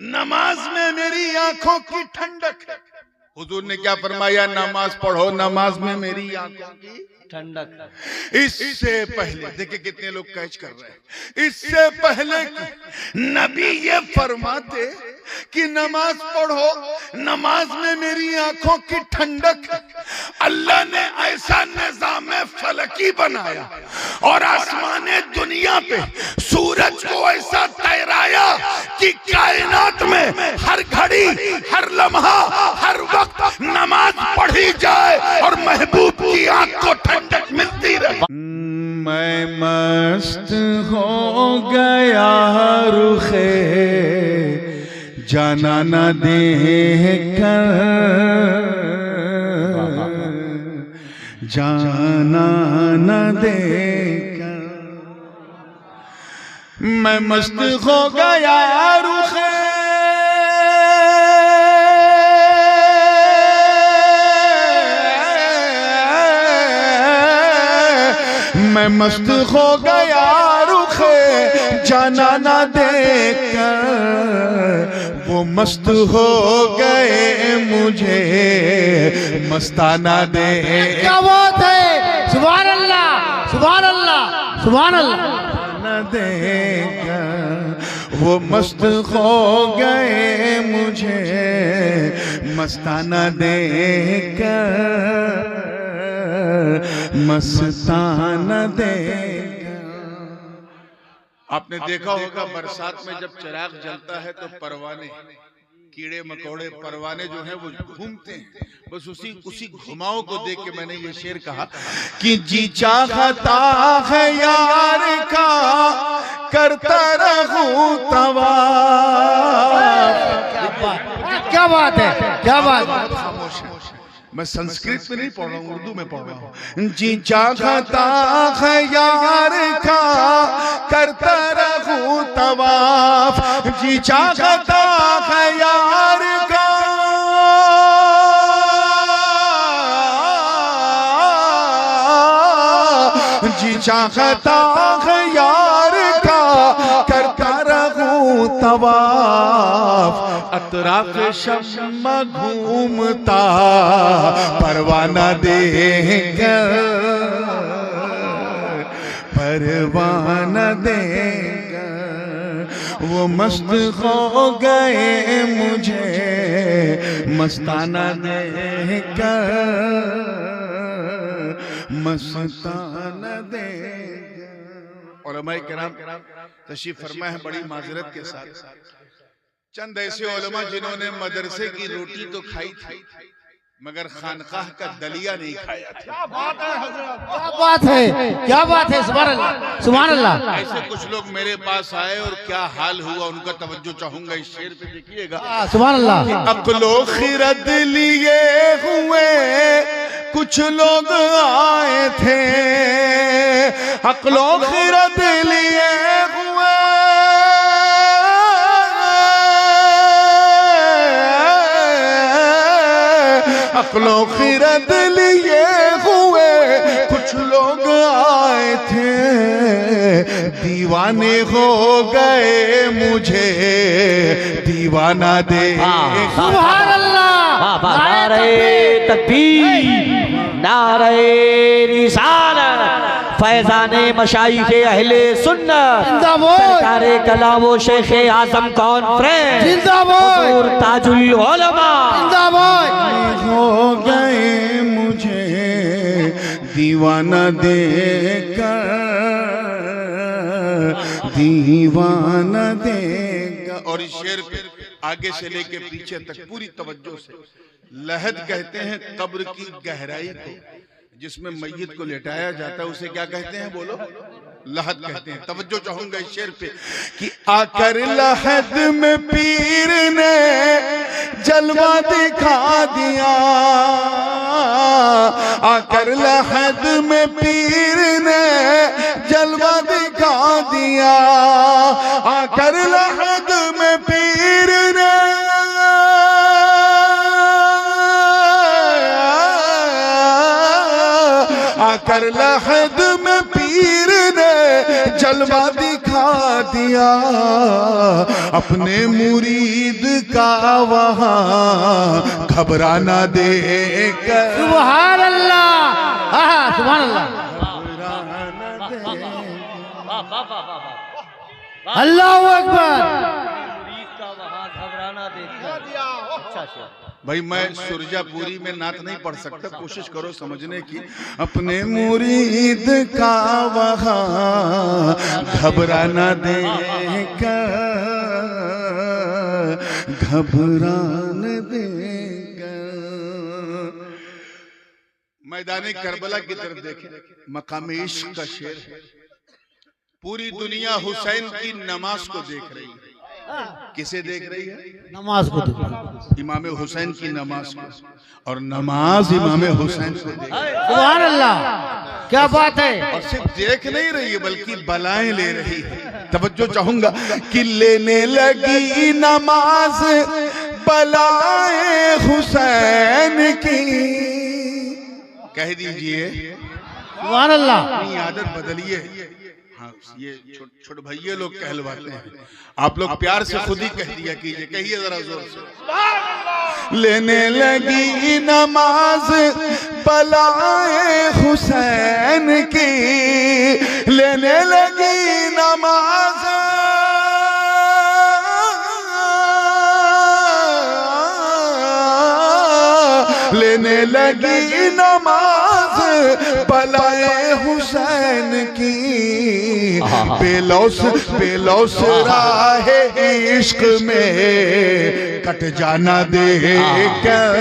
नमाज में मेरी आंखों की ठंडक है। हुजूर ने क्या फरमाया? नमाज पढ़ो, नमाज में मेरी आंखों की ठंडक। इससे पहले देखिए कितने लोग कैच कर रहे हैं। इससे पहले कि नबी ये फरमाते कि नमाज पढ़ो, नमाज में मेरी आंखों की ठंडक, अल्लाह ने ऐसा निजाम फलकी बनाया और आसमाने दुनिया पे सूरज को ऐसा तैराया कि कायनात में हर घड़ी, हर लम्हा, हर वक्त नमाज पढ़ी जाए और महबूब की आंख को ठंडक मिलती रहे। मैं मस्त हो गया रुखे जाना न दे कर, जाना न दे कर। मैं मस्त हो गया रुखे मैं मस्त हो गया रुखे जाना ना देखकर, वो मस्त हो गए मुझे मस्ताना दे। क्या बात है, सुभान अल्लाह, सुभान अल्लाह, सुभान अल्लाह। न देखकर वो मस्त हो गए मुझे मस्ताना देखकर, मस्ताना देगा। आपने देखा होगा बरसात में जब चिराग जलता है तो परवाने, कीड़े मकोड़े परवाने जो हैं वो घूमते हैं। बस उसी घुमाव को देख के मैंने ये शेर कहा कि जी चाहता है यार का करता रहूं तवाफ। क्या बात है, क्या बात है। खामोश है, मैं संस्कृत में नहीं पढ़ रहा हूँ, उर्दू में पढ़ रहा हूँ। जी चाहता है यार का करता रहूं तवाफ, जी चाहता है यार का जी चाहता है यार का करता रहूं तवाफ, अतराफ शम्मा घूमता परवाना देकर, परवाना देकर वो मस्त हो गए मुझे मस्ताना देकर, मस्ताना देकर। उलमाए किराम तशरीफ फरमाए हैं बड़ी माजरत के साथ। चंद ऐसे उलमा जिन्होंने मदरसे की रोटी तो खाई थी मगर खानकाह का दलिया नहीं खाया था। क्या बात है हजरत, क्या बात है, क्या बात है, सुभान अल्लाह, सुभान अल्लाह। ऐसे कुछ लोग मेरे पास आए और क्या हाल हुआ उनका तवज्जो चाहूंगा इस शेर पे, देखिएगा। सुभान अल्लाह। अक्लो खिरद लिए हुए कुछ लोग आए थे, अक्लो खिरद लिए हुए अक्लो खिरद लिए हुए कुछ लोग आए थे, दीवाने हो गए मुझे दीवाना दे। सुभान अल्लाह। नारे तकबीर, नारे रिसालत, फैजाने मशाइखे अहले सुन्नत, सरकारे कलाम शेख आजम कॉन्फ्रेंस जिंदाबाद, ताजुल उलमा जिंदाबाद। हो गए मुझे दीवाना देकर, दीवाना देगा। और इस शेर पे आगे से लेके पीछे तक पूरी तवज्जो से, लहद कहते हैं कब्र की गहराई को, जिसमें मैयत को लेटाया जाता है उसे क्या कहते हैं बोलो? लहद कहते हैं। तवज्जो चाहूंगा इस शेर पे कि आकर लहद में पीर ने जलवा दिखा दिया, आकर लहद में पीर ने जलवा दिखा दिया, आकर लहद में पीर ने आकर लहद में पीर ने जलवा दिखा दिया अपने मुरीद का वहाँ घबराना देकर। सुभान अल्लाह, सुभान अल्लाह, अल्लाहू अकबर। भाई मैं सुरजापुरी में नात नहीं पढ़ सकता, कोशिश करो समझने की। अपने मुरीद का वहाँ घबराना देकर, घबराने देकर। मैदान करबला की तरफ देखें, मकाम इश्क का शेर है। पूरी दुनिया हुसैन की नमाज को देख रही है। किसे देख रही है? नमाज को देख रही है, इमाम हुसैन की नमाज को, और नमाज इमाम हुसैन को देख रही है। सुभान अल्लाह, क्या बात है। और सिर्फ देख नहीं रही है बल्कि बलाएं ले रही है। तवज्जो चाहूंगा कि लेने लगी नमाज बलाएं हुसैन की। कह दीजिए सुभान अल्लाह। अपनी आदत बदलिए। हाँ, ये छोटे भैया लोग कहलवाते हैं, आप लोग प्यार से खुद ही कह दिया कीजिए, कहिए जरा जोर से। लेने लगी नमाज बलाए हुसैन की, लेने लगी नमाज, लेने लगी नमाज बलाए हुसैन की। बेलौस बेलौस राहे इश्क में कट जाना दे कर।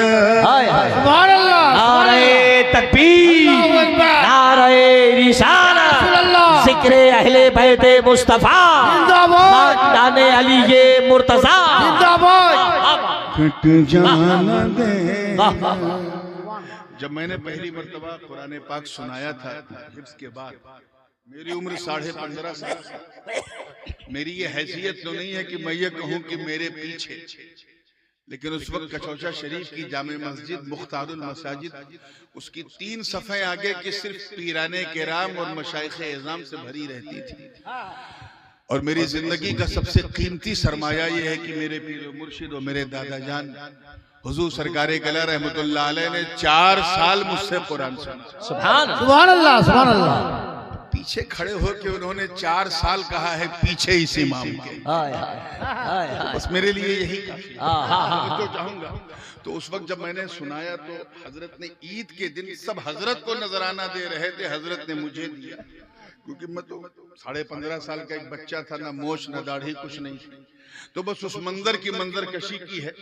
सुभान अल्लाह, नारे तकबीर, नारे रिसालत, जिक्रे अहले बैते मुस्तफा, जिंदाबाद, खानदाने अली ये मुर्तजा, जिंदाबाद। कट जाना दे। जब मैंने पहली मर्तबा कुरान पाक सुनाया था हिफ्ज़ के बाद, मेरी उम्र 15.5 साल। मेरी ये हैसियत तो नहीं है कि मैं ये कहूं कि मेरे पीछे, लेकिन उस वक्त कचौचा शरीफ की जामे मस्जिद मुख्तारुल मसाजिद, उसकी 3 सफ़े आगे की सिर्फ पीराने केराम और मशाइखे इज़ाम से भरी रहती थी। और मेरी जिंदगी का सबसे कीमती सरमाया ये है कि मेरे पीर मुर्शिद और मेरे दादा जान हुजूर सरकारे कला रहमतुल्लाह अलैह ने 4 साल मुझसे कुरान सुना। सुभान सुभान अल्लाह, सुभान अल्लाह। पीछे खड़े होकर उन्होंने 4 साल कहा है पीछे इस इमाम के। बस मेरे लिए यही काफी है। तो चाहूंगा तो उस वक्त जब मैंने सुनाया तो हजरत ने ईद के दिन सब हजरत को नजराना दे रहे थे, हजरत ने मुझे दिया, क्योंकि मैं तो 15.5 साल का एक बच्चा था, ना मोश ना दाढ़ी कुछ नहीं थी। तो बस उस मंजर की मंजर कशी की है,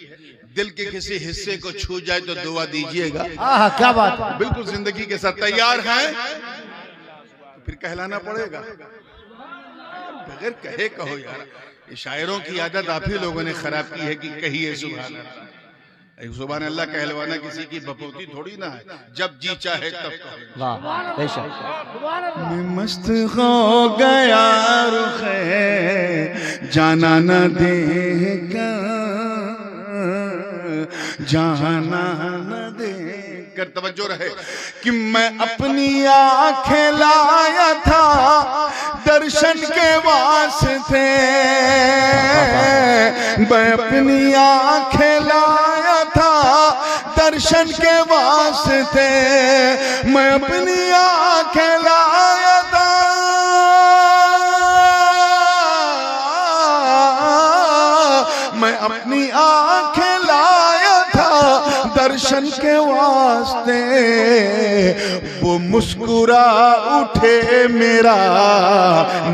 दिल के किसी हिस्से को छू जाए तो दुआ दीजिएगा। क्या बात है। बिल्कुल जिंदगी के साथ तैयार हैं तो फिर कहलाना पड़ेगा, बगैर कहे कहो यार। ये शायरों की आदत आप ही लोगों ने खराब की है कि कहिए सुभान अल्लाह। सुभान अल्लाह कहलवाना किसी की बपोती थोड़ी ना है, जब जी चाहे तब कहे। वाह बेशक। मैं मस्त हो गया रुखे जाना न देगा, जाना न देकर। तवज्जो रहे कि मैं अपनी आंखें लाया था दर्शन के वास्ते, मैं अपनी आंखें लाया था दर्शन के वास्ते, मैं अपनी आंखें लाया था, मैं अपनी आंखें लाया था दर्शन के वास्ते। वो मुस्कुरा उठे मेरा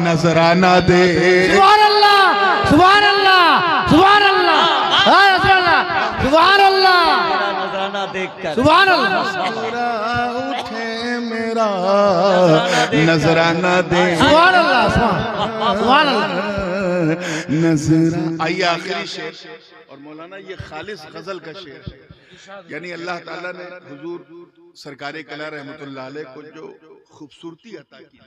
नजराना दे। सुभान अल्लाह, सुभान अल्लाह, सुभान अल्लाह, सुभान अल्लाह, नजराना देखकर सुभान अल्लाह। मुस्कुरा उठे मेरा नजराना दे। सुभान अल्लाह, सुभान अल्लाह। नजरा। आइए आखिरी शेर, और मौलाना ये खालिस गजल का शेर है। यानी अल्लाह ताला ने हुजूर सरकारे कला रहमतुल्लाह अलैह को जो खूबसूरती अता की।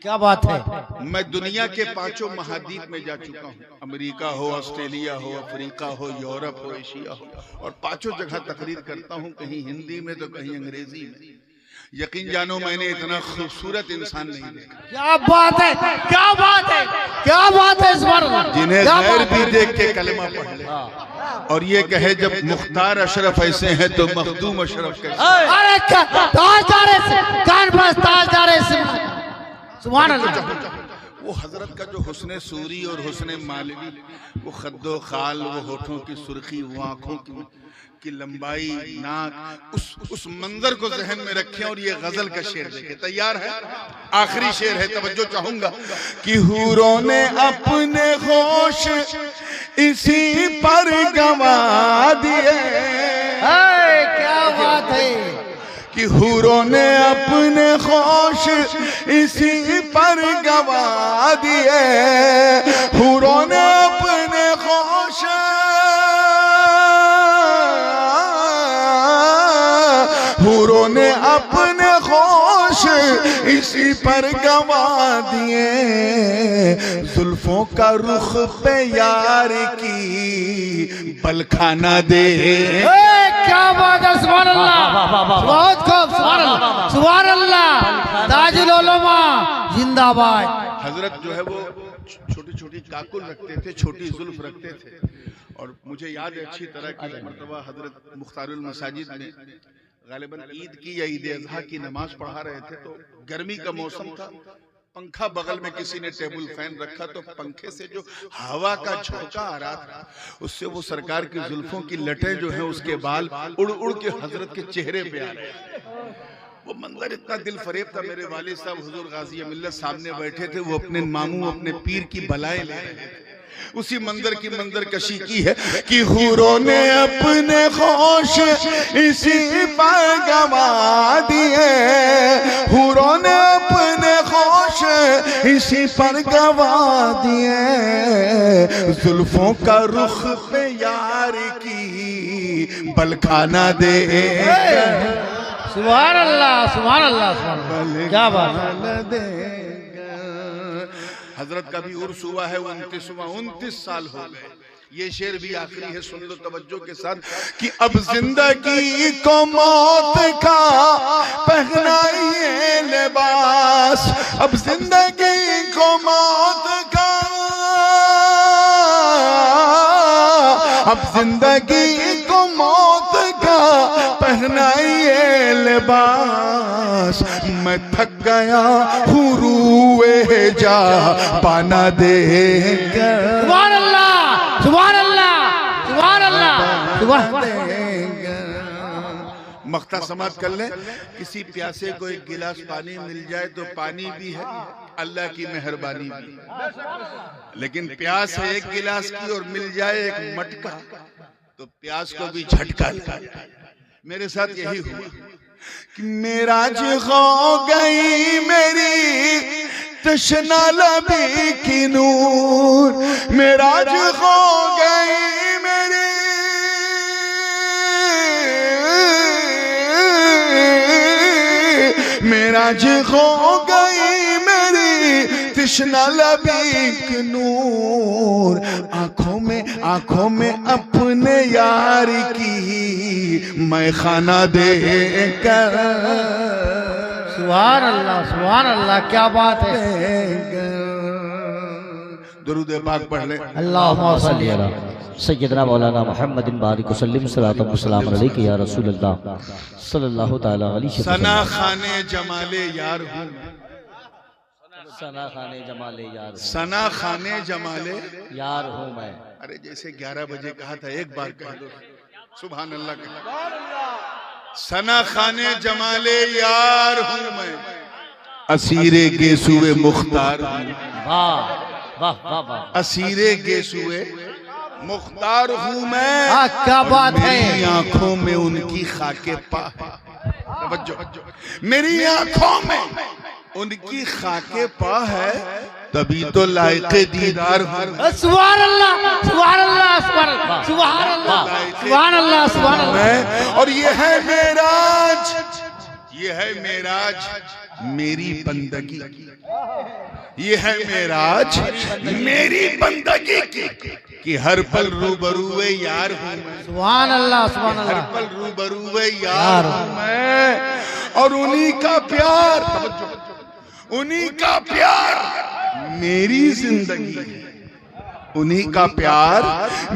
क्या बात है। मैं दुनिया के 5 महाद्वीप में जा चुका हूँ, अमेरिका हो, ऑस्ट्रेलिया हो, अफ्रीका हो, यूरोप हो, एशिया हो, और 5 जगह तकरीर करता हूँ, कहीं हिंदी में तो कहीं अंग्रेजी में। यकीन जानो मैंने इतना खूबसूरत इंसान नहीं देखा। क्या बात है, क्या बात है, क्या बात है। सुभान अल्लाह। जिन्हें क्या गैर बात भी है। देख के कलमा पढ़ ले और ये कहे जब मुख्तार अशरफ ऐसे हैं तो मखदूम अशरफ कैसे। अरे ताजदार कान पास ताजदार। सुभान अल्लाह। वो हजरत का जो हुस्ने सूरी और हुस्ने मालवी, वो खद्दो खाल, वो होठों की सुर्खी, वो आंखों की लंबाई, नाक, उस मंजर को जहन में रखें और ये गजल का शेर देखें। तैयार है? आखिरी शेर है, तवज्जो चाहूंगा। कि हूरों ने अपने होश इसी पर गंवा दिए। क्या बात है। कि हूरों ने अपने होश इसी पर गंवा दिए। हूरों ने अपने होश हूरों ने अपने होश इसी पर गंवा दिए। जुल्फों का रुख पे यार की बलखाना दे। क्या बात है। सुभान अल्लाह। बहुत खूब। सुभान अल्लाह, सुभान अल्लाह। ताजुल उलमा जिंदाबाद। हजरत जो है वो छोटी छोटी काकुल रखते थे, छोटी जुल्फ रखते थे। और मुझे याद है अच्छी तरह की मर्तबा हजरत मुख्तारुल मसाजिद में गालिबन ईद की या ईद अज़हा की नमाज पढ़ा रहे थे, तो गर्मी का मौसम था, पंखा बगल में किसी ने टेबल फैन रखा, तो पंखे से जो हवा का झोंका आ रहा था उससे वो सरकार की जुल्फों की लटें जो हैं उसके बाल उड़ उड़ के हजरत के चेहरे पे आ रहे थे। वो मंजर इतना दिल फरेब था। मेरे वालिद साहब हुजूर गाजी मिल्लत सामने बैठे थे, वो अपने मामू अपने पीर की बलाएं ले रहे थे। उसी मंजर की मंजर कशी की है कि हूरों ने अपने होश इसी पर गंवा दिए। हूरों ने अपने होश इसी पर गंवा दिए। जुल्फों का रुख पे यार की बलखाना दे। सुभान अल्लाह, सुभान अल्लाह, सुभान अल्लाह। क्या बात है। हजरत का भी उर्स हुआ है 29 साल हो गए। ये शेर भी आखिरी है, सुन लो तवज्जो के साथ। कि अब जिंदगी को मौत का पहनाइए लिबास। अब जिंदगी को मौत का, अब जिंदगी को मौत का पहनाइए लिबास। मैं थक गया हूँ रूए जा पाना देगा। सुभान अल्लाह, सुभान अल्लाह, सुभान अल्लाह, सुभान। मख्ता समाप्त कर ले। किसी प्यासे को एक गिलास पानी मिल जाए तो पानी भी है, अल्लाह की मेहरबानी भी। लेकिन प्यास है एक गिलास की और मिल जाए एक मटका तो प्यास को भी झटका लगा। मेरे साथ यही हुआ कि मेराज हो गई मेरी तशना लबी की नूर। मेराज हो गई मेरी मेराज हो गई मेरी तशना लबी की नूर। आंखों में अपने यार की मैं खाना दे कर। सुभान अल्लाह, सुभान अल्लाह। क्या बात है। दुरूद पाक पढ़ ले। अल्लाहुम्मा सल्ली अला सैयदना मौलाना मुहम्मदिन बारिक वसल्लम सल्लल्लाहु अलैहि या रसूल अल्लाह सल्लल्लाहु तआला अलैहि वसल्लम। सना खाने जमाले यार हूँ। सना खाने जमाले यार, सना खाने जमाले यार हूँ मैं। अरे जैसे 11 बजे कहा था, एक बार कह दो सुभान अल्लाह का। सना खाने जमाले यार हूँ मैं, असीरे गेसुए मुख्तार हूँ। वाह वाह वाह वाह। असीरे गेसुए मुख्तार हूँ मैं। क्या बात है। मेरी आंखों में उनकी खाके पा है। मेरी आंखों में उनकी खाके पा है, तभी तो लायके दीदार हूँ। सुभान अल्लाह, सुभान अल्लाह, सुभान अल्लाह, सुभान अल्लाह, सुभान अल्लाह। और ये है मेराज, ये है मेराज मेरी बंदगी। ये है मेराज मेरी बंदगी कि हर पल रूबरूए यार हूँ मैं। सुभान अल्लाह, सुभान हर अल्लाह। पल रूबरूए यार हूँ मैं। और उन्हीं का प्यार, उन्हीं का प्यार मेरी जिंदगी है, उन्हीं का प्यार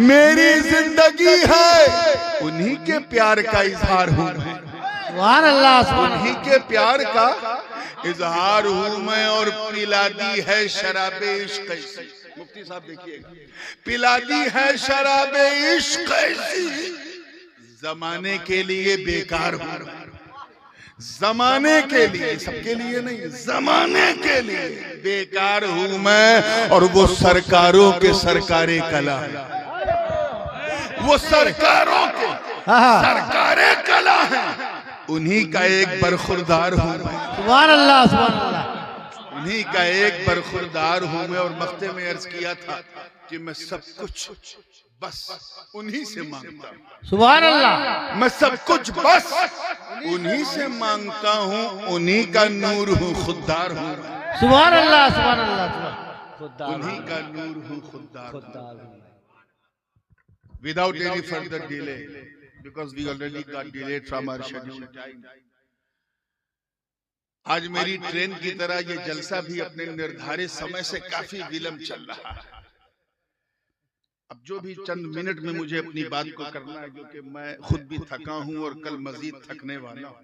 मेरी जिंदगी है, उन्हीं के प्यार का इजहार हूँ मैं, सुभान अल्लाह, सुभान उन्हीं के प्यार का इजहार हूँ मैं। और पिला दी है शराबे इश्क ऐसी, मुफ्ती साहब देखिएगा, पिला दी है शराबे इश्क ऐसी, जमाने के लिए बेकार हूँ, जमाने के लिए, सबके लिए नहीं, जमाने के लिए बेकार हूँ मैं। और वो सरकारों के सरकारे कला है, वो सरकारों के सरकारे कला है, उन्हीं का एक बरखुरदार हूँ मैं, सुभान अल्लाह, सुभान अल्लाह। उन्हीं का एक बरखुरदार हूँ मैं। और मक्ते में अर्ज किया था कि मैं सब कुछ बस उन्हीं से मांगता हूँ, सुभान अल्लाह। मैं सब कुछ बस उन्हीं से मांगता हूँ, उन्हीं का नूर हूँ, खुददार हूँ, सुभान अल्लाह, सुभान अल्लाह, उन्हीं का नूर हूँ, खुददार हूँ। Without any further delay, because we already got delayed from our scheduled time. आज मेरी ट्रेन की तरह ये जलसा भी अपने निर्धारित समय से काफी विलंब चल रहा है। अब जो भी चंद मिनट में मुझे अपनी बात को करना है, क्योंकि मैं खुद भी थका हूं और कल मजीद थकने वाला हूं।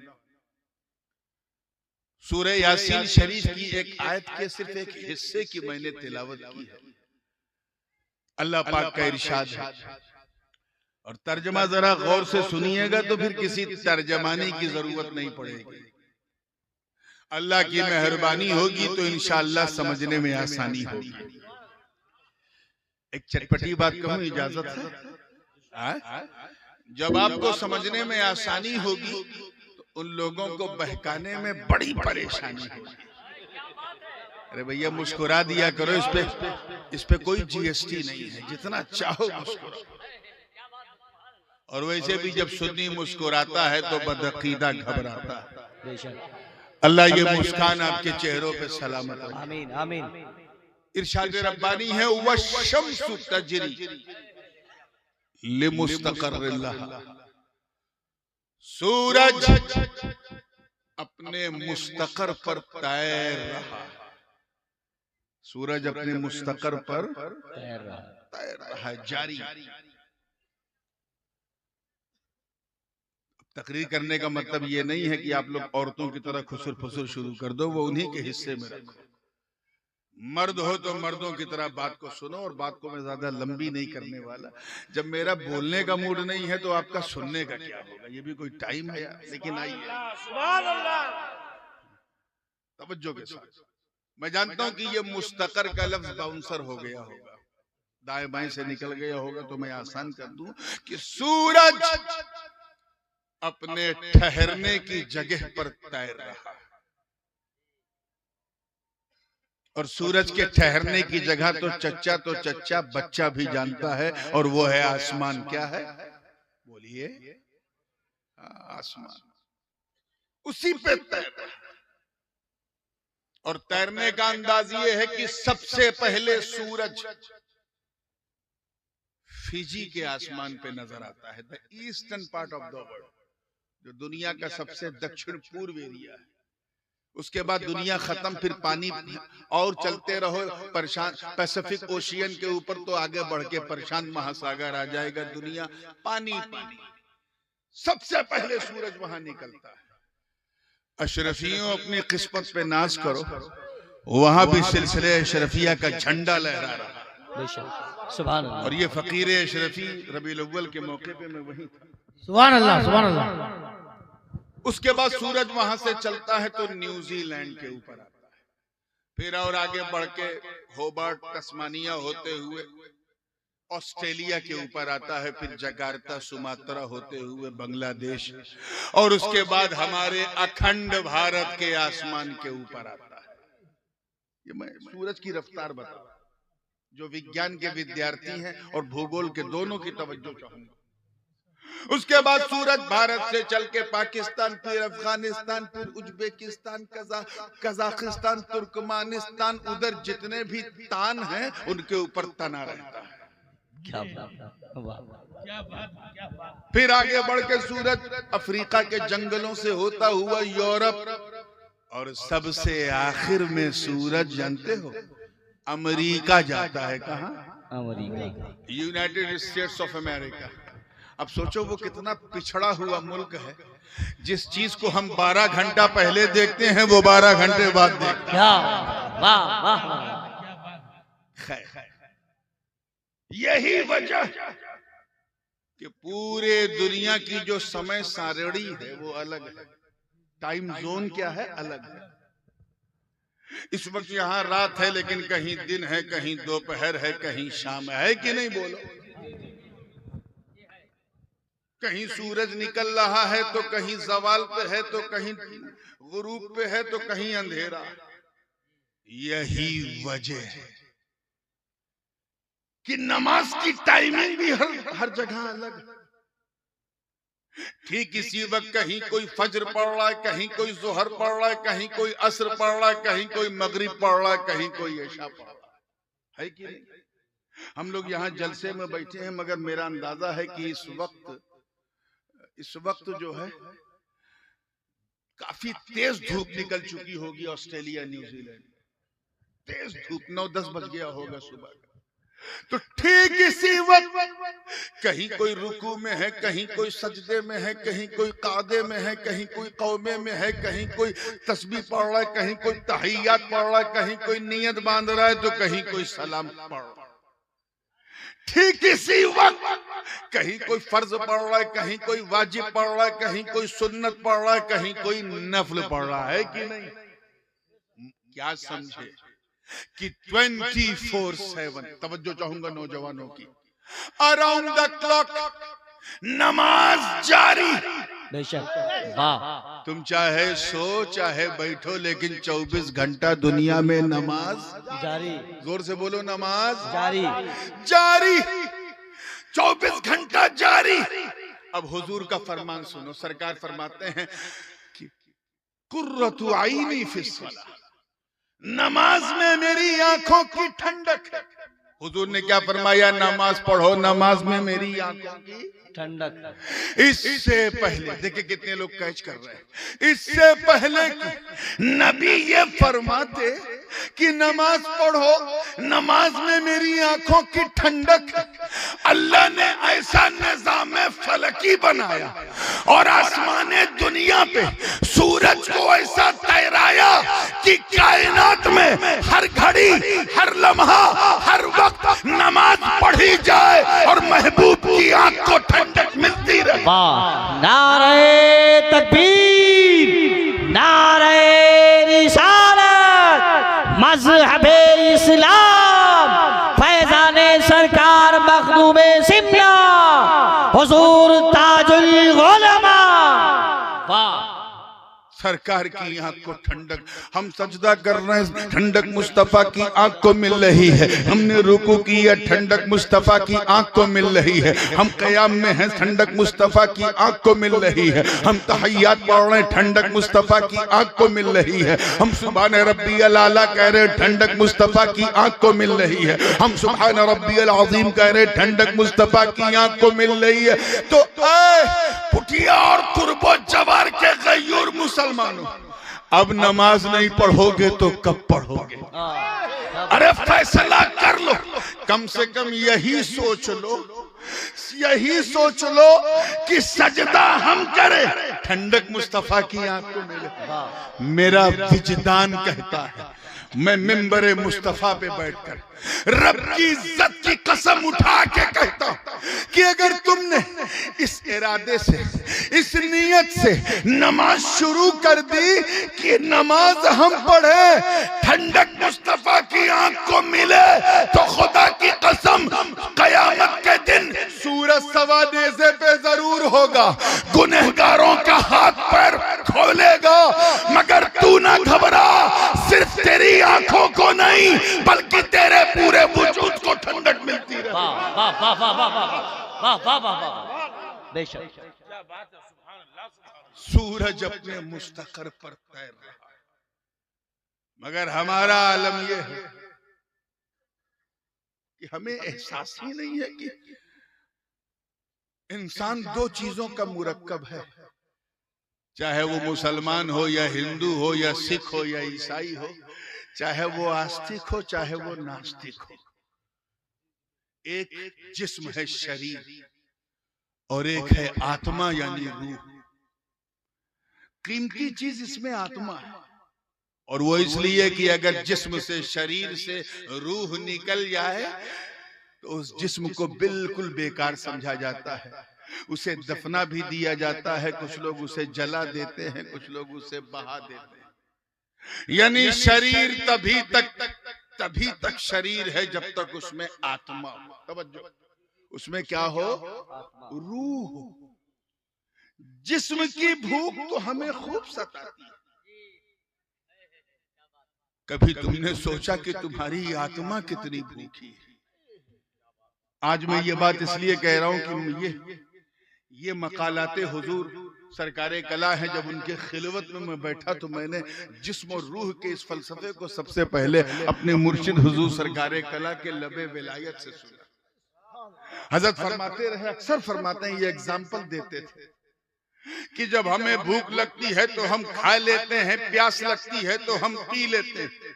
सूरह यासीन शरीफ की एक आयत के सिर्फ एक हिस्से की मैंने तिलावत की है। अल्लाह पाक का इरशाद है, और तर्जमा जरा गौर से सुनिएगा तो फिर किसी तर्जमानी की जरूरत नहीं पड़ेगी। अल्लाह की मेहरबानी होगी तो इंशाअल्लाह समझने में आसानी होगी। एक चटपटी बात कहूं, इजाजत है? जब आपको समझने में आसानी होगी तो उन लोगों को बहकाने में बड़ी परेशानी होगी। अरे भैया मुस्कुरा दिया करो, इस पे कोई जीएसटी नहीं है, जितना चाहो मुस्कुराओ। और वैसे भी जब सुन्नी मुस्कुराता है तो बदअकीदा घबराता है। अल्लाह ये मुस्कान आपके चेहरों पे सलामत रखे, आमीन आमीन। इरशाद रब्बानी है, वश्शम्सु तजरी लिमुस्तक़र्रिन लहा, सूरज अपने मुस्तकर पर तैर रहा, सूरज अपने मुस्तकर पर तैर रहा है, जारी। तकरीर करने का मतलब ये नहीं है कि आप लोग औरतों की तरह खुसर फुसर शुरू कर दो, वो उन्हीं के हिस्से में रखो। मर्द हो तो मर्दों की तरह बात को सुनो, और बात को मैं ज्यादा लंबी नहीं करने वाला। जब मेरा बोलने का मूड नहीं है तो आपका सुनने का क्या होगा, ये भी कोई टाइम है यार। लेकिन आइए तवज्जो के साथ, मैं जानता हूं कि ये मुस्तकर का लफ्ज बाउंसर हो गया होगा, दाएं बाएं से निकल गया होगा, तो मैं आसान कर दूं कि सूरज अपने ठहरने की जगह पर तैर रहा, और सूरज के ठहरने की जगह तो चच्चा बच्चा भी जानता है, और वो है आसमान। क्या है बोलिए? आसमान, उसी पे तैर रहा। और तैरने का अंदाज ये है कि सबसे पहले सूरज फिजी के आसमान पे नजर आता है, the eastern part of the world, जो दुनिया का सबसे दक्षिण पूर्व एरिया है। उसके बाद दुनिया खत्म, फिर पानी और चलते रहो, पैसिफिक ओशियन के ऊपर तो आगे बढ़ के प्रशांत महासागर आ जाएगा, दुनिया पानी पानी। सबसे पहले सूरज वहां निकलता है। अशरफियों अपनी किस्मत पे नाज करो, वहां भी सिलसिले अशरफिया का झंडा लहरा रहा। सुभान अल्लाह। और ये फकीर अशरफी रबीउल अव्वल के मौके पे मैं वहीं था। सुभान अल्लाह, सुभान अल्लाह। उसके बाद सूरज वहां से चलता है तो न्यूजीलैंड के ऊपर आता है, फिर और आगे बढ़ के होबार्ट तस्मानिया होते हुए ऑस्ट्रेलिया के ऊपर आता है, फिर जकार्ता सुमात्रा होते हुए बांग्लादेश, और उसके बाद हमारे अखंड भारत के आसमान के ऊपर आता है। ये मैं सूरज की रफ्तार बता, जो विज्ञान के विद्यार्थी हैं और भूगोल के दोनों की तवज्जो चाहूंगा। उसके बाद सूरज भारत से चल के पाकिस्तान, फिर अफगानिस्तान, फिर उज्बेकिस्तान, कजाकिस्तान, तुर्कमानिस्तान, उधर जितने भी तान हैं उनके ऊपर तना रहता है। क्या बात, वाह। फिर आगे बढ़ के सूरज अफ्रीका के जंगलों से होता हुआ यूरोप, और सबसे आखिर में सूरज जानते हो अमेरिका जाता है। कहाँ? America. United states of America. अब सोचो वो कितना पिछड़ा हुआ मुल्क है, जिस चीज को हम 12 घंटा पहले देखते हैं वो 12 घंटे बाद देखते हैं। क्या वाह वाह। खैर, यही वजह कि पूरे दुनिया की जो समय सारणी है वो अलग है, टाइम जोन क्या है, अलग है। इस वक्त यहाँ रात है लेकिन कहीं दिन है, कहीं दोपहर है, कहीं शाम है कि नहीं बोलो? कहीं सूरज निकल रहा है तो कहीं जवाल पे है, तो कहीं गुरूब पे है, तो कहीं अंधेरा। यही वजह है कि नमाज की टाइमिंग भी हर जगह अलग है। ठीक इसी वक्त कहीं कोई फज्र पढ़ रहा है, कहीं कोई जोहर पढ़ रहा है, कहीं कोई असर पढ़ रहा है, कहीं कोई मगरिब पढ़ रहा है, कहीं कोई ऐशा पढ़ रहा है कि नहीं? हम लोग यहाँ जलसे में बैठे हैं, मगर मेरा अंदाजा है कि इस वक्त जो है काफी तेज धूप निकल चुकी होगी। ऑस्ट्रेलिया, न्यूजीलैंड तेज धूप 9-10 बज गया होगा सुबह। तो ठीक इसी वक्त कहीं कोई रुकू में है, कहीं कोई सजदे में है, कहीं कोई कादे में है, कहीं कोई कौमे में है, कहीं कोई तस्बीह पढ़ रहा है, कहीं कोई तहियात पढ़ रहा है, कहीं कोई नियत बांध रहा है, तो कहीं कोई सलाम पढ़ रहा है। ठीक इसी वक्त कहीं कोई फर्ज पढ़ रहा है, कहीं कोई वाजिब पढ़ रहा है, कहीं कोई सुन्नत पढ़ रहा है, कहीं कोई नफल पढ़ रहा है कि नहीं? क्या समझे कि 24/7, तवज्जो चाहूंगा नौजवानों की, अराउंड द क्लॉक नमाज जारी। बेशक, वाह। तुम चाहे सो चाहे बैठो, लेकिन 24 घंटा दुनिया में नमाज जारी। जोर से बोलो, नमाज जारी। जारी, 24 घंटा जारी। अब हुजूर का फरमान सुनो। सरकार फरमाते हैं कि कुर्रतु आईनी फिस्सला, नमाज में मेरी आंखों की ठंडक है। हुजूर ने क्या फरमाया? नमाज पढ़ो, नमाज में मेरी आंखों की ठंडक। इससे पहले देखिए कितने लोग कैच कर रहे हैं। इससे पहले नबी ये फरमाते कि नमाज पढ़ो, नमाज में मेरी आंखों की ठंडक है। अल्लाह ने ऐसा निजाम फलकी बनाया और आसमाने दुनिया पे सूरज को ऐसा तैराया कि कायनात में हर घड़ी, हर लम्हा, हर वक्त नमाज पढ़ी जाए और महबूब की आंख को ठंडक मिलती रहे। वाह। नारे तकबीर, नारे रिसालत, मज़हबे इस्लाम, फैज़ाने सरकार मखदूमे शिमला, हुजूर ताजुल उलमा। वाह। सरकार की आंख को ठंडक, हम सजदा कर रहे हैं, ठंडक मुस्तफा की आंख को मिल रही है। हमने रुकू की है, ठंडक मुस्तफा की आंख को मिल रही है। हम क़याम में हैं, ठंडक मुस्तफा की आंख को मिल रही है। हम तहय्यात पढ़ रहे हैं, ठंडक मुस्तफा की आंख को मिल रही है। हम सुभान रब्बियल आला कह रहे हैं, ठंडक मुस्तफा की आंख को मिल रही है। हम सुभान रब्बियल अज़ीम कह रहे हैं, ठंडक मुस्तफा की आंख को मिल रही है। तो पुठिया और कुर्बो जवार के गयूर मुसलमानों, अब नमाज नहीं पढ़ोगे तो कब पढ़ोगे? अरे फैसला कर लो। कम से कम यही सोच लो, यही सोच लो कि सजदा हम करें, ठंडक मुस्तफा की आंख को मिले। मेरा विजदान कहता है, मैं मिंबरे मुस्तफा पे बैठकर रब की इज्जत की कसम उठा के कहता हूं कि अगर तुमने इस इरादे से, इस नियत से नमाज शुरू कर दी कि नमाज हम पढ़े, ठंडक मुस्तफा की आंख को मिले, तो खुदा की कसम कयामत के दिन सूरज सवा नेज़े पे जरूर होगा, गुनहगारों का हाथ पैर खोलेगा। मगर तू ना घबरा, सिर्फ तेरी आंखों को नहीं बल्कि तेरे पूरे वजूद को ठंडक मिलती रहे। वाह वाह वाह वाह वाह वाह वाह वाह वाह। बेशक, क्या बात है, सुभान अल्लाह। सूरज अपने मुस्तकर पर तैर रहा है, मगर हमारा आलम यह है कि हमें एहसास ही नहीं है कि इंसान दो चीजों का मुरक्कब है, चाहे वो मुसलमान हो या हिंदू हो या सिख हो या ईसाई हो, चाहे वो आस्तिक हो चाहे वो नास्तिक हो। एक जिस्म है शरीर और एक है आत्मा यानी रूह। कीमती चीज इसमें आत्मा है, और वो इसलिए कि अगर जिस्म से शरीर से रूह निकल जाए तो उस जिस्म को बिल्कुल बेकार समझा जाता है, उसे दफना भी दिया जाता है, कुछ लोग उसे जला देते हैं, कुछ लोग उसे बहा देते हैं। यानी शरीर तभी तक शरीर है जब तक उसमें आत्मा हो। तवज्जो, उसमें क्या हो? रूह। जिस्म की भूख तो हमें खूब सताती है। कभी तुमने सोचा कि तुम्हारी आत्मा कितनी भूखी है? आज मैं ये बात इसलिए कह रहा हूं कि ये मकालाते हुजूर सरकारे कला है, जब उनके खिलवत में मैं बैठा तो मैंने जिस्म और रूह के इस फलसफे को सबसे पहले अपने मुर्शिद हुजूर सरकारे कला के लबे विलायत से सुना। हजरत फरमाते रहे, अक्सर फरमाते हैं, ये एग्जाम्पल देते थे कि जब हमें भूख लगती है तो हम खा लेते हैं, प्यास लगती है तो हम पी लेते हैं।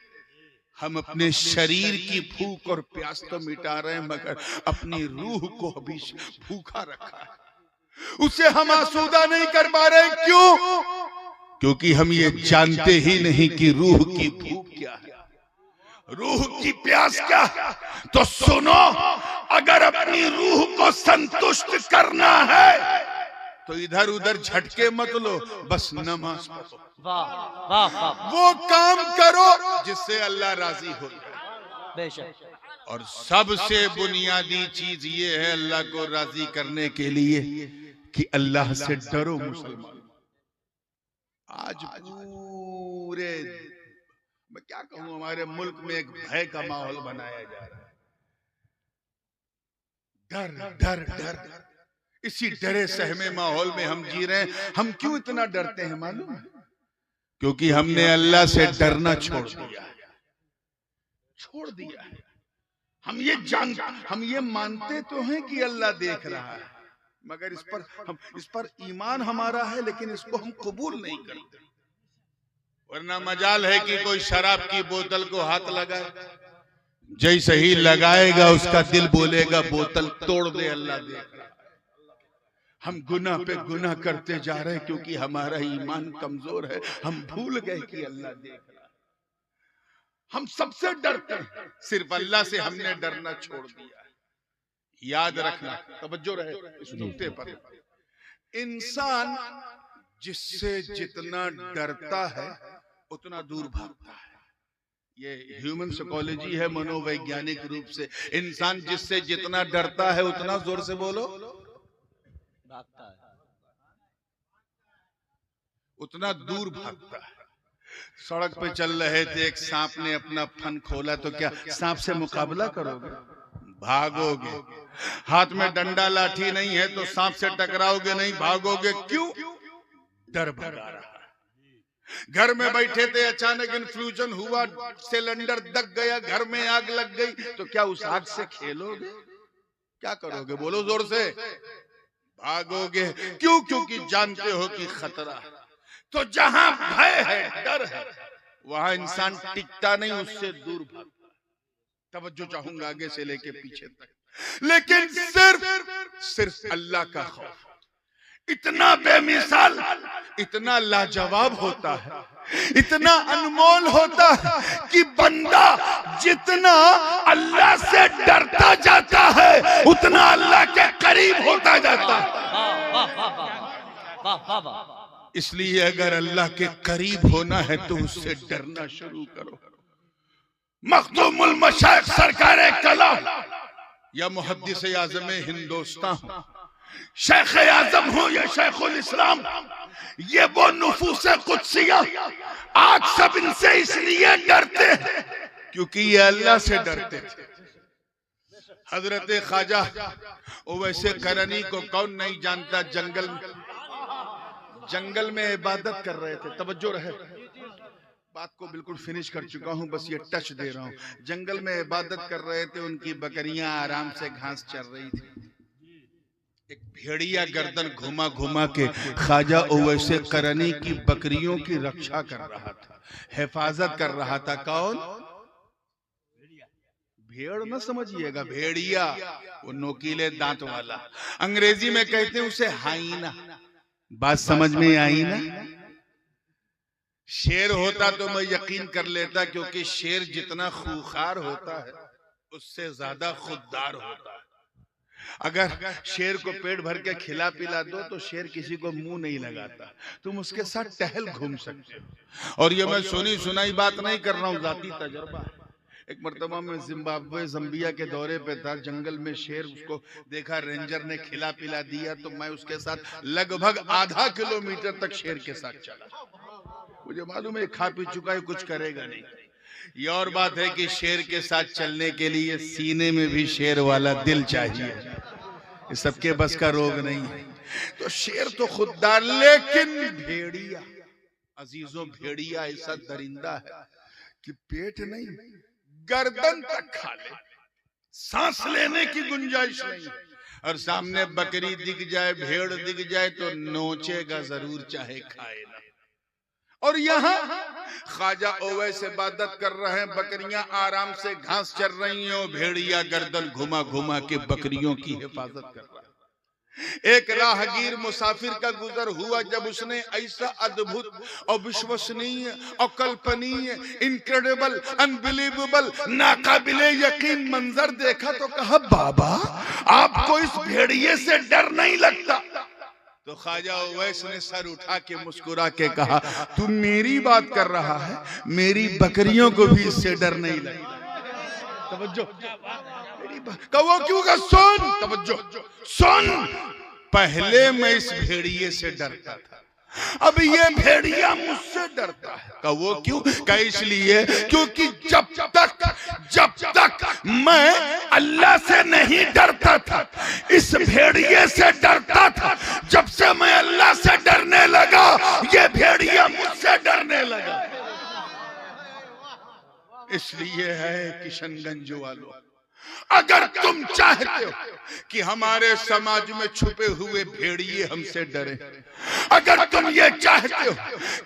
हम अपने शरीर की भूख और प्यास तो मिटा रहे हैं, मगर अपनी रूह को अभी भूखा रखा है, उसे हम आसूदा नहीं कर पा रहे। क्यों? क्योंकि हम ये जानते ही नहीं कि रूह की भूख क्या है, रूह की प्यास क्या है। तो सुनो, अगर अपनी रूह को संतुष्ट करना है तो इधर उधर झटके मत लो, बस नमाज पढ़ो। वाह वाह वाह, वो काम करो जिससे अल्लाह राजी हो जाए। बेशक। और सबसे बुनियादी चीज ये है अल्लाह को राजी करने के लिए कि अल्लाह से डरो। मुसलमान आज पूरे, मैं क्या कहूं, हमारे मुल्क में एक भय का माहौल बनाया जा रहा है। डर डर डर, इसी डरे सहमे माहौल में हम जी रहे हैं। हम क्यों इतना डरते हैं मालूम है? क्योंकि हमने अल्लाह से डरना छोड़ दिया है। हम ये मानते तो हैं कि अल्लाह देख रहा है, मगर इस पर ईमान हमारा है, लेकिन इसको हम कबूल नहीं करते। वरना मजाल है कि कोई शराब की बोतल को हाथ लगाए, जैसे ही लगाएगा उसका दिल बोलेगा बोतल तोड़ दे, अल्लाह देख रहा है। हम गुनाह पे गुनाह करते जा रहे हैं क्योंकि हमारा ईमान कमजोर है। हम भूल गए कि अल्लाह देख रहा है। हम सबसे डरते हैं, सिर्फ अल्लाह से हमने डरना छोड़ दिया है। याद रखना, तवज्जो रहे इस नुक्ते पर। इंसान जिससे जितना डरता है उतना दूर भागता है। ये ह्यूमन साइकोलॉजी है, मनोवैज्ञानिक रूप से। इंसान जिससे जितना डरता है उतना, जोर से बोलो, भागता है, उतना दूर भागता है। सड़क पे चल रहे थे, एक सांप ने अपना फन खोला, तो क्या सांप से मुकाबला करोगे? भागोगे। हाथ में डंडा लाठी नहीं है तो सांप से टकराओगे नहीं, भागोगे। क्यों? डर भगा रहा है। घर में बैठे थे, अचानक इन्फ्लूजन हुआ, सिलेंडर दग गया, घर में आग लग गई, तो क्या उस आग से खेलोगे? क्या करोगे? बोलो जोर से। भागोगे। क्यों? क्योंकि जानते हो कि खतरा है। तो जहां भय है, डर है, वहां इंसान टिकता नहीं, उससे दूर भागता। तवज्जो चाहूंगा आगे से लेके पीछे तक। लेकिन सिर्फ अल्लाह का खौफ इतना बेमिसाल, इतना लाजवाब होता है, इतना अनमोल होता है कि बंदा जितना अल्लाह से डरता जाता है उतना अल्लाह के करीब होता जाता है। इसलिए अगर अल्लाह के करीब होना है तो उससे डरना शुरू करो। मखदूमुल मशाइख सरकारे कला या मुहद्दिस आज़म हिंदुस्तान हो, शेख आजम हो या शेखुल इस्लाम, ये वो नुफूस कुदसिया आज सब इनसे इसलिए डरते हैं क्योंकि ये अल्लाह से डरते थे। हजरत ख्वाजा ओवैसे करनी को कौन नहीं जानता, जंगल में इबादत कर रहे थे। तवज्जो रहे, बात को बिल्कुल फिनिश कर चुका हूं, बस ये टच दे रहा हूं। जंगल में इबादत कर रहे थे, उनकी बकरियां आराम से घास चर रही थी। एक भेड़िया गर्दन घुमा घुमा के ख्वाजा ओवैसे करनी की बकरियों की रक्षा कर रहा था, हिफाजत कर रहा था। कौन? भेड़ न समझिएगा, भेड़िया, वो नोकीले दांत वाला। अंग्रेजी में कहते हैं उसे हाइना। बात समझ में आई ना? शेर होता तो मैं यकीन कर लेता, क्योंकि शेर जितना खूंखार होता है उससे ज्यादा खुददार होता है। अगर शेर को पेट भर के खिला पिला दो तो शेर किसी को मुंह नहीं लगाता, तुम उसके साथ टहल घूम सकते हो। और ये मैं सुनी सुनाई बात नहीं कर रहा हूँ, जाती तजुर्बा है। एक मर्तबा में जिम्बाब्वे जम्बिया के दौरे पे था, जंगल में शेर, उसको देखा, रेंजर ने खिला पिला दिया तो मैं उसके साथ लगभग आधा किलोमीटर तक शेर के साथ चला। मुझे मालूम है खा पी चुका है, कुछ करेगा नहीं। ये और बात है कि शेर के साथ चलने के लिए सीने में भी शेर वाला दिल चाहिए, ये सबके बस का रोग नहीं है। तो शेर तो खुददार, लेकिन भेड़िया, अजीजों, भेड़िया ऐसा दरिंदा है कि पेट नहीं, गर्दन तक खा ले, सांस लेने की गुंजाइश नहीं। और सामने बकरी दिख जाए, भेड़ दिख जाए तो नोचेगा जरूर, चाहे खाए ना। और यहाँ ख्वाजा ओवैस इबादत कर रहे हैं, बकरियां आराम से घास चर रही हैं, भेड़िया गर्दन घुमा घुमा के बकरियों की हिफाजत कर रहा है। एक राहगीर मुसाफिर का गुजर हुआ, जब उसने ऐसा अद्भुत और विश्वसनीय, अकल्पनीय, इनक्रेडिबल, अनबिलीवेबल, नाकाबिले यकीन मंजर देखा तो कहा, बाबा आपको इस भेड़िए से डर नहीं लगता? तो ख्वाजा ओवैस ने सर उठा के मुस्कुरा के कहा, तू मेरी बात कर रहा है, मेरी बकरियों को भी इससे डर नहीं लगता। तवज्जो, कहो क्यों का सुन, तवज्जो सुन। पहले मैं इस भेड़िए से डरता था, अब ये भेड़िया मुझसे डरता है। कहो क्यों? कहा इसलिए क्योंकि जब तक मैं अल्लाह से नहीं डरता था, इस भेड़िए से डरता था। जब से मैं अल्लाह से डरने लगा, ये भेड़िया मुझसे डरने लगा। इसलिए है किशनगंज वालों, अगर तुम चाहते हो कि हमारे समाज में छुपे हुए भेड़िए हमसे डरे, अगर तुम ये चाहते हो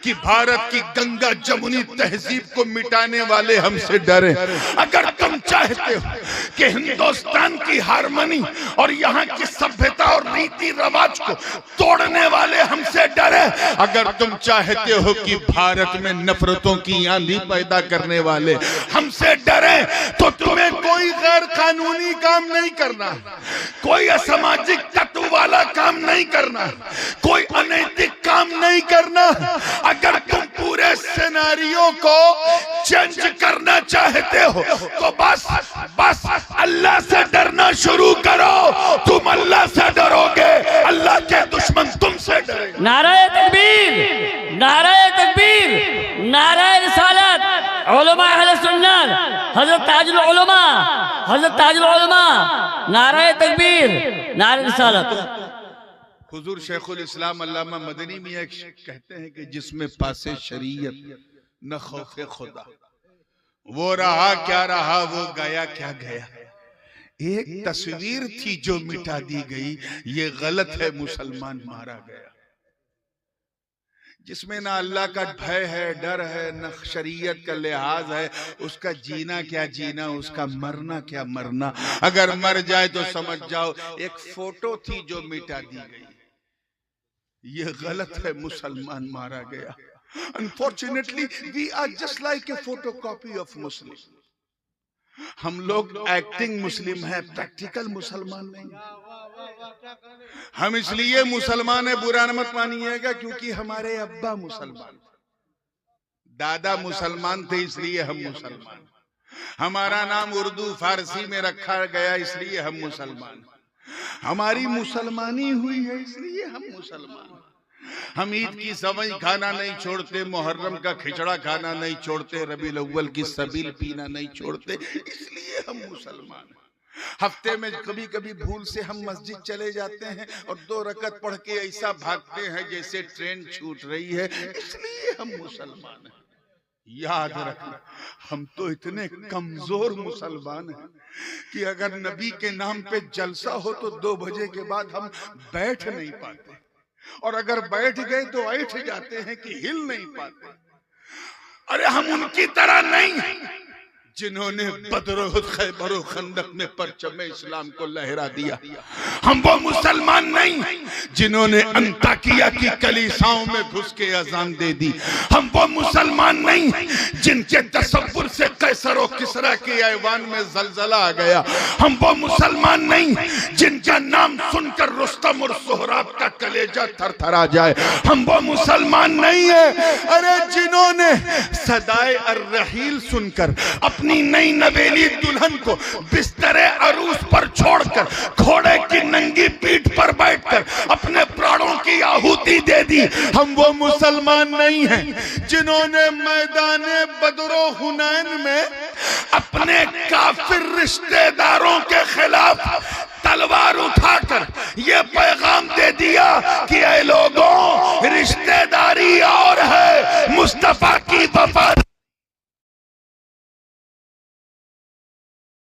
कि भारत की गंगा जमुनी तहजीब को मिटाने वाले हमसे डरे, अगर तुम चाहते हो कि हिंदुस्तान की हारमोनी और यहाँ की सभ्यता और रीति रिवाज को तोड़ने वाले हमसे डरे, अगर तुम चाहते हो कि भारत में नफरतों की आंधी पैदा करने वाले हमसे डरे, तो तुम्हें कोई गैर कानूनी काम नहीं करना, कोई असामाजिक तत्व वाला काम नहीं करना, कोई अनैतिक काम नहीं करना। अगर तुम पूरे सिनेरियो को चेंज करना चाहते हो तो बस अल्लाह से डरना शुरू करो। तुम अल्लाह से डरोगे, अल्लाह के दुश्मन तुमसे डरेंगे। नाराए तकबीर, नाराए तकबीर, नाराए रिसालत, उलमा अहले सुन्नत, हजरत ताजुल उलमा, हजरत ताजुल उलमा, नाराए तकबीर, नाराए रिसालत। हुजूर शेखुल इस्लाम अल्लामा मदनी मियां कहते हैं कि जिसमें पासे शरीयत न खौफे खुदा, वो रहा क्या रहा, वो गया क्या गया। एक तस्वीर थी जो मिटा दी गई, ये गलत है, मुसलमान मारा गया। जिसमें ना अल्लाह का भय है, डर है, न शरीयत का लिहाज है, उसका जीना क्या जीना, उसका मरना क्या मरना। अगर मर जाए तो समझ जाओ एक फोटो थी जो मिटा दी गई, ये गलत है, मुसलमान मारा गया। Unfortunately we are just like a photocopy of Muslim. हम लोग एक्टिंग मुस्लिम है, प्रैक्टिकल मुसलमान नहीं। हम इसलिए मुसलमान है, बुरा न मत मानिएगा, क्योंकि हमारे अब्बा मुसलमान, दादा मुसलमान थे, इसलिए हम मुसलमान। हमारा नाम उर्दू फारसी में रखा गया, इसलिए हम मुसलमान। हमारी मुसलमानी हुई है, इसलिए हम मुसलमान। हम ईद की सवई खाना नहीं छोड़ते, मुहर्रम का खिचड़ा खाना नहीं छोड़ते, रबीउल अव्वल की सबील पीना नहीं छोड़ते, इसलिए हम मुसलमान हैं। हफ्ते में कभी कभी भूल से हम मस्जिद चले जाते हैं और 2 रकत पढ़ के ऐसा भागते हैं जैसे ट्रेन छूट रही है, इसलिए हम मुसलमान हैं। याद रखना, हम तो इतने कमजोर मुसलमान हैं कि अगर नबी के नाम पे जलसा हो तो 2 बजे के बाद हम बैठ नहीं पाते, और अगर बैठ गए तो ऐठ जाते हैं कि हिल नहीं पाते। अरे हम उनकी तरह नहीं हैं जिन्होंने बदर, खैबर और खंदक में परचम इस्लाम को लहरा दिया। हम वो मुसलमान नहीं जिन्होंने अंताकिया की कलीसाओं में घुस के अजान दे दी। हम वो मुसलमान नहीं जिनके तसव्वुर से कैसर और किसरा के ऐवान में जलजला आ गया। हम वो मुसलमान नहीं जिनका नाम सुनकर रुस्तम और सोहराब का कलेजा थरथरा जाए। हम वो मुसलमान नहीं है अरे जिन्होंने सदाए अर्रहील सुनकर अपनी नई नवेली दुल्हन को बिस्तरे अरूस पर छोड़कर घोड़े की नंगी पीठ पर बैठकर अपने प्राणों की आहुति दे दी। हम वो मुसलमान नहीं हैं जिन्होंने मैदाने बदरो हुनैन में अपने काफिर रिश्तेदारों के